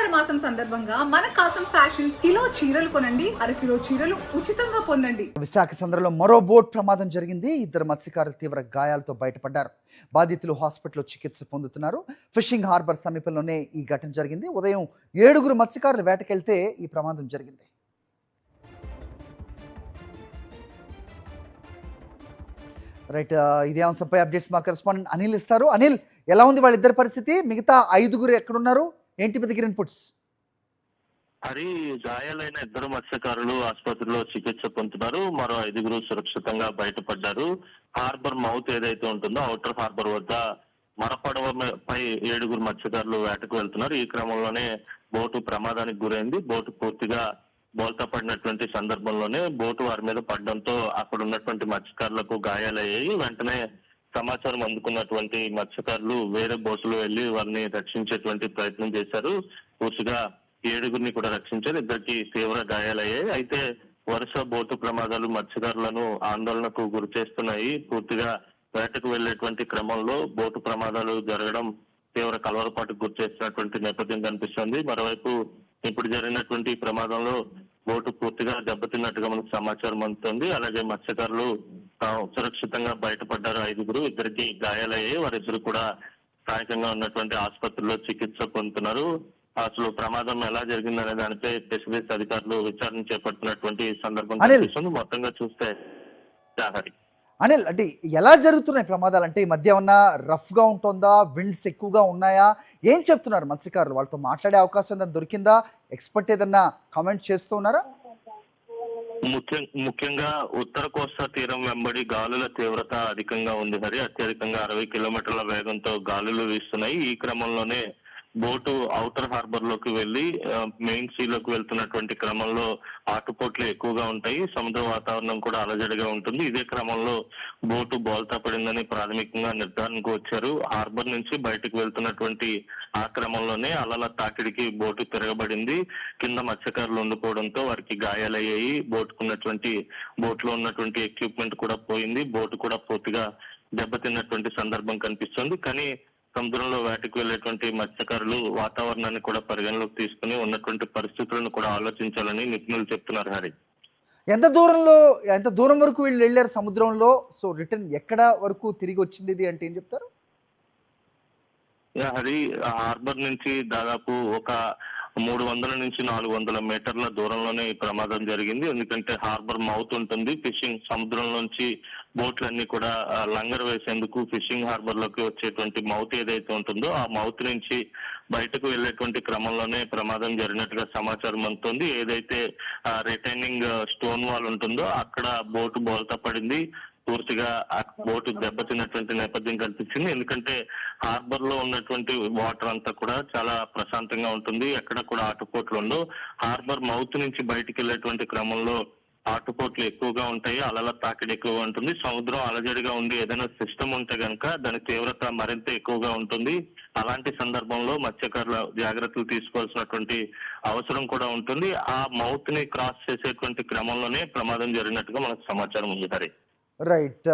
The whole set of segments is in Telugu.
ఆషాఢ మాసం సందర్భంగా మన కాసం ఫ్యాషన్స్ కిలో చీరలు కొనండి, అరకిలో చీరలు ఉచితంగా పొందండి. విశాఖ సంద్రలో మరో బోట్ ప్రమాదం జరిగింది. ఇద్దరు మత్స్యకారులు తీవ్ర గాయాలతో బయటపడ్డారు. బాధితులు హాస్పిటల్లో చికిత్స పొందుతున్నారు. ఫిషింగ్ హార్బర్ సమీపంలోనే ఈ ఘటన జరిగింది. ఉదయం 7 మత్స్యకారులు వేటకెళ్తే ఈ ప్రమాదం జరిగింది. రైట్, ఇదే అంశంపై అప్డేట్స్ మా కరెస్పాండెంట్ అనిల్ ఇస్తారు. అనిల్, ఎలా ఉంది వాళ్ళిద్దరి పరిస్థితి? మిగతా 5 ఎక్కడున్నారు? ఏంటి మీ దగ్గర ఇన్పుట్స్? హరి, గాయాలైన 2 మత్స్యకారులు ఆసుపత్రిలో చికిత్స పొందుతున్నారు. మరో 5 సురక్షితంగా బయటపడ్డారు. హార్బర్ మౌత్ ఏదైతే ఉంటుందో ఔటర్ హార్బర్ వద్ద మరపడవపై 7 మత్స్యకారులు వేటకు వెళ్తున్నారు. ఈ క్రమంలోనే బోటు ప్రమాదానికి గురైంది. బోటు పూర్తిగా బోల్తా పడినటువంటి సందర్భంలోనే బోటు వారి మీద పడడంతో అక్కడ ఉన్నటువంటి మత్స్యకారులకు గాయాలయ్యాయి. వెంటనే సమాచారం అందుకున్నటువంటి మత్స్యకారులు వేరే బోటులు వెళ్లి వారిని రక్షించేటువంటి ప్రయత్నం చేశారు. పూర్తిగా 7 కూడా రక్షించారు. 2 తీవ్ర గాయాలయ్యాయి. అయితే వరుస బోటు ప్రమాదాలు మత్స్యకారులను ఆందోళనకు గురి చేస్తున్నాయి. పూర్తిగా వేటకు వెళ్లేటువంటి క్రమంలో బోటు ప్రమాదాలు జరగడం తీవ్ర కలవరపాటుకు గురి చేస్తున్నటువంటి నేపథ్యం కనిపిస్తుంది. మరోవైపు ఇప్పుడు జరిగినటువంటి ప్రమాదంలో బోటు పూర్తిగా దెబ్బతిన్నట్టుగా మనకు సమాచారం అందుతుంది. అలాగే మత్స్యకారులు సురక్షితంగా బయటపడ్డారు. 5, 2 గాయాలయ్యాయి. వారిద్దరు కూడా స్థానికంగా ఉన్నటువంటి ఆసుపత్రిలో చికిత్స పొందుతున్నారు. అసలు ప్రమాదం ఎలా జరిగిందనే దానిపై స్పెషలిస్ట్ అధికారులు విచారణ చేపడుతున్నటువంటి సందర్భం కనిపిస్తుంది. మొత్తంగా చూస్తే అనిల్, అంటే ఎలా జరుగుతున్నాయి ప్రమాదాలు? అంటే ఈ మధ్య ఏమన్నా రఫ్ గా ఉంటుందా? విండ్స్ ఎక్కువగా ఉన్నాయా? ఏం చెప్తున్నారు మత్స్యకారులు? వాళ్ళతో మాట్లాడే అవకాశం ఏదైనా దొరికిందా? ఎక్స్పర్ట్ ఏదన్నా కామెంట్ చేస్తూ ఉన్నారా? ముఖ్యంగా ఉత్తర కోస్తా తీరం వెంబడి గాలుల తీవ్రత అధికంగా ఉంది హరి. అత్యధికంగా 60 కిలోమీటర్ల వేగంతో గాలులు వీస్తున్నాయి. ఈ క్రమంలోనే బోటు ఔటర్ హార్బర్ లోకి వెళ్లి మెయిన్ సీలోకి వెళ్తున్నటువంటి క్రమంలో ఆటుపోట్లు ఎక్కువగా ఉంటాయి. సముద్ర వాతావరణం కూడా అలజడిగా ఉంటుంది. ఇదే క్రమంలో బోటు బోల్తా పడిందని ప్రాథమికంగా నిర్ధారణకు వచ్చారు. హార్బర్ నుంచి బయటకు వెళ్తున్నటువంటి ఆ క్రమంలోనే అలల తాకిడికి బోటు తిరగబడింది. కింద మత్స్యకారులు ఉండిపోవడంతో వారికి గాయాలయ్యాయి. బోట్లో ఉన్నటువంటి ఎక్విప్మెంట్ కూడా పోయింది. బోటు కూడా పూర్తిగా దెబ్బతిన్నటువంటి సందర్భం కనిపిస్తుంది. కానీ సముద్రంలో వేటకు వెళ్లేటువంటి మత్స్యకారులు వాతావరణాన్ని కూడా పరిగణలోకి తీసుకుని ఉన్నటువంటి పరిస్థితులను కూడా ఆలోచించాలని నిపుణులు చెప్తున్నారు హరి. ఎంత దూరం వరకు వీళ్ళు వెళ్ళారు సముద్రంలో? సో రిటర్న్ ఎక్కడ వరకు తిరిగి వచ్చింది ఇది అంటే ఏం చెప్తారు? హరి, హార్బర్ నుంచి దాదాపు ఒక 300 నుంచి 400 మీటర్ల దూరంలోనే ఈ ప్రమాదం జరిగింది. ఎందుకంటే హార్బర్ మౌత్ ఉంటుంది. ఫిషింగ్ సముద్రం నుంచి బోట్లన్నీ కూడా లంగర్ వేసేందుకు ఫిషింగ్ హార్బర్ లోకి వచ్చేటువంటి మౌత్ ఏదైతే ఉంటుందో ఆ మౌత్ నుంచి బయటకు వెళ్లేటువంటి క్రమంలోనే ప్రమాదం జరిగినట్టుగా సమాచారం అందుతుంది. ఏదైతే రిటైనింగ్ స్టోన్ వాల్ ఉంటుందో అక్కడ బోటు బోల్తా పడింది. పూర్తిగా ఆ బోటు దెబ్బతిన్నటువంటి నేపథ్యం కనిపించింది. ఎందుకంటే హార్బర్ లో ఉన్నటువంటి వాటర్ అంతా కూడా చాలా ప్రశాంతంగా ఉంటుంది. ఎక్కడ కూడా ఆటుపోట్లు ఉండవు. హార్బర్ మౌత్ నుంచి బయటికి వెళ్లేటువంటి క్రమంలో ఆటుపోట్లు ఎక్కువగా ఉంటాయి. అలల తాకిడి ఎక్కువగా ఉంటుంది. సముద్రం అలజడిగా ఉండి ఏదైనా సిస్టమ్ ఉంటే గనక దాని తీవ్రత మరింత ఎక్కువగా ఉంటుంది. అలాంటి సందర్భంలో మత్స్యకారుల జాగ్రత్తలు తీసుకోవాల్సినటువంటి అవసరం కూడా ఉంటుంది. ఆ మౌత్ ని క్రాస్ చేసేటువంటి క్రమంలోనే ప్రమాదం జరిగినట్టుగా మనకు సమాచారం ఉంది హరి. రైట్,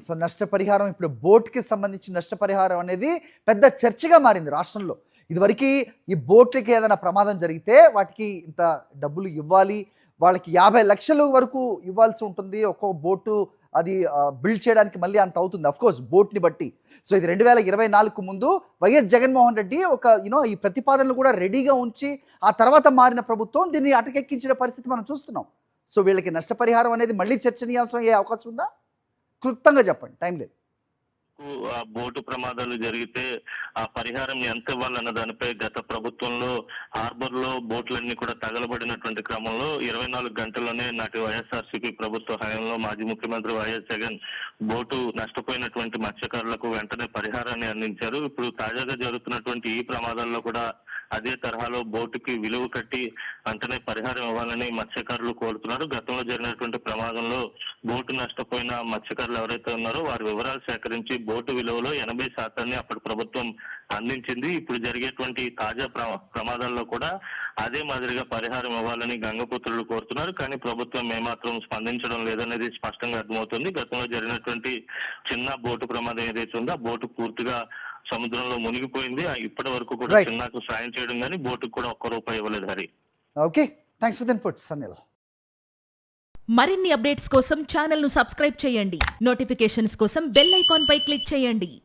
సో నష్టపరిహారం, ఇప్పుడు బోట్కి సంబంధించిన నష్టపరిహారం అనేది పెద్ద చర్చగా మారింది రాష్ట్రంలో. ఇదివరకు ఈ బోట్లకి ఏదైనా ప్రమాదం జరిగితే వాటికి ఇంత డబ్బులు ఇవ్వాలి, వాళ్ళకి 50 లక్షల వరకు ఇవ్వాల్సి ఉంటుంది. ఒక్కో బోటు అది బిల్డ్ చేయడానికి మళ్ళీ అంత అవుతుంది అఫ్కోర్స్ బోట్ని బట్టి. సో ఇది 2024 ముందు వైఎస్ జగన్మోహన్ రెడ్డి ఒక ఈ ప్రతిపాదనలు కూడా రెడీగా ఉంచి ఆ తర్వాత మారిన ప్రభుత్వం దీన్ని అటకెక్కించిన పరిస్థితి మనం చూస్తున్నాం. సో వీళ్ళకి నష్టపరిహారం అనేది మళ్ళీ చర్చనీయాంశం అయ్యే అవకాశం ఉందా? క్లుప్తంగా చెప్పండి, టైం లేదు. బోటు ప్రమాదాలు జరిగితే ఆ పరిహారం ఎంత ఇవ్వాలన్న దానిపై గత ప్రభుత్వంలో హార్బర్ లో బోట్లన్నీ కూడా తగలబడినటువంటి క్రమంలో 24 గంటల్లోనే నాటి వైఎస్ఆర్సీపీ ప్రభుత్వ హయాంలో మాజీ ముఖ్యమంత్రి వైఎస్ జగన్ బోటు నష్టపోయినటువంటి మత్స్యకారులకు వెంటనే పరిహారాన్ని అందించారు. ఇప్పుడు తాజాగా జరుగుతున్నటువంటి ఈ ప్రమాదాల్లో కూడా అదే తరహాలో బోటుకి విలువ కట్టి వెంటనే పరిహారం ఇవ్వాలని మత్స్యకారులు కోరుతున్నారు. గతంలో జరిగినటువంటి ప్రమాదంలో బోటు నష్టపోయిన మత్స్యకారులు ఎవరైతే ఉన్నారో వారి వివరాలు సేకరించి బోటు విలువలో 80% అప్పటి ప్రభుత్వం అందించింది. ఇప్పుడు జరిగేటువంటి తాజా ప్రమాదాల్లో కూడా అదే మాదిరిగా పరిహారం ఇవ్వాలని గంగపుత్రులు కోరుతున్నారు. కానీ ప్రభుత్వం ఏమాత్రం స్పందించడం లేదనేది స్పష్టంగా అర్థమవుతుంది. గతంలో జరిగినటువంటి చిన్న బోటు ప్రమాదం ఏదైతే ఉందో ఆ బోటు పూర్తిగా సముద్రంలో మునిగిపోయింది. ఇప్పటి వరకు కూడా Right. చిన్నాకు సాయం చేయడం కానీ బోటుకు కూడా ఒక్క రూపాయి ఇవ్వలేదు Hari. Okay, thanks for the inputs Anil. మరిన్ని అప్డేట్స్ కోసం ఛానల్ను సబ్స్క్రైబ్ చేయండి. నోటిఫికేషన్స్ కోసం బెల్ ఐకాన్ పై క్లిక్ చేయండి.